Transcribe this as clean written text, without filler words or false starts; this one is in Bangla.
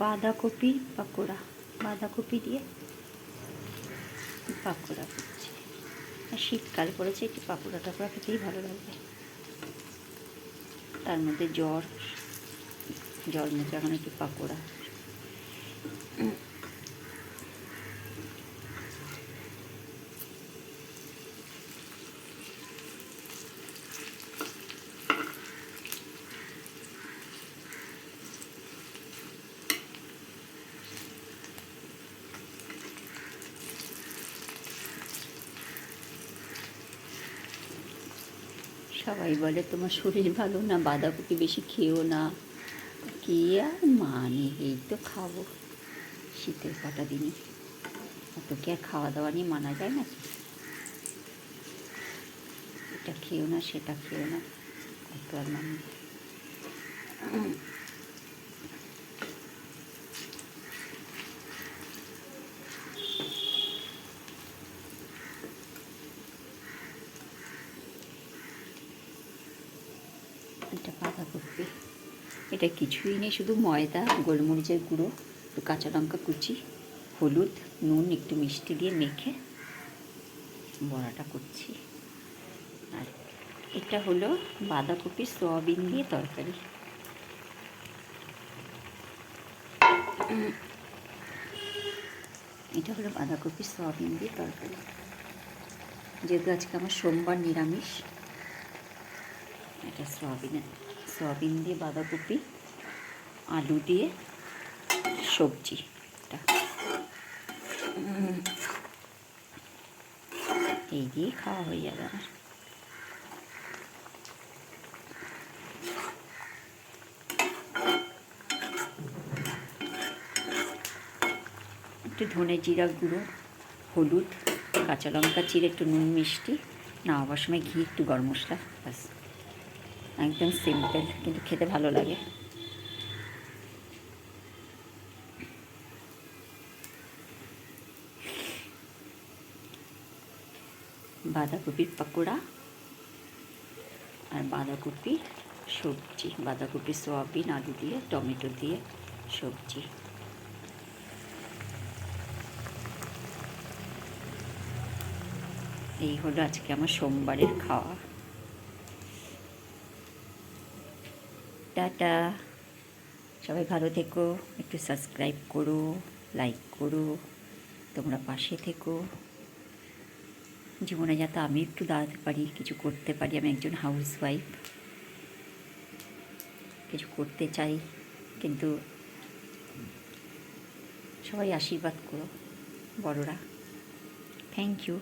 বাঁধাকপি পাকোড়া, বাঁধাকপি দিয়ে পাকোড়া করছি। শীতকাল পড়েছে, একটু পাকোড়া টাকোড়া খেতেই ভালো লাগবে। তার মধ্যে জল মুখে এখন একটু পাকোড়া। সবাই বলে তোমার শরীর ভালো না, বাঁধাকপি বেশি খেও না। কি আর মানে, এই তো খাবো শীতের কটা দিনই, অত কি আর খাওয়া দাওয়া নিয়ে মানা যায় না? এটা খেও না সেটা খেও না, কত আর মানে। এটা বাঁধাকপি, এটা কিছুই নেই, শুধু ময়দা, গোলমরিচের গুঁড়ো, একটু কাঁচা লঙ্কা কুচি, হলুদ, নুন, একটু মিষ্টি দিয়ে মেখে বড়াটা করছি। আর এটা হলো বাঁধাকপি সয়াবিন দিয়ে তরকারি। এটা হলো বাঁধাকপি সয়াবিন দিয়ে তরকারি। যেহেতু আজকে আমার সোমবার নিরামিষ, এটা সয়াবিন দিয়ে বাঁধাকপি, আলু দিয়ে সবজি। এই দিয়ে খাওয়া হয়ে যাবে আমার। একটু ধনে জিরা গুঁড়ো, হলুদ, কাঁচা লঙ্কা চিড়ে, একটু নুন মিষ্টি, নামাবার সময় ঘি, একটু গরম মশলা, ব্যাস। একদম সিম্পল, কিন্তু খেতে ভালো লাগে। বাঁধাকপির পাকোড়া আর বাঁধাকপির সবজি, বাঁধাকপি সয়াবিন আলু দিয়ে টমেটো দিয়ে সবজি। এই হলো আজকে আমার সোমবারের খাওয়া। টাটা, সবাই ভালো থেকো, একটু সাবস্ক্রাইব করো, লাইক করো, তোমরা পাশে থেকো। জীবনে যাতে আমি একটু দাঁড়াতে পারি, কিছু করতে পারি। আমি একজন হাউসওয়াইফ, কিছু করতে চাই, কিন্তু সবাই আশীর্বাদ করো, বড়রা। Thank you.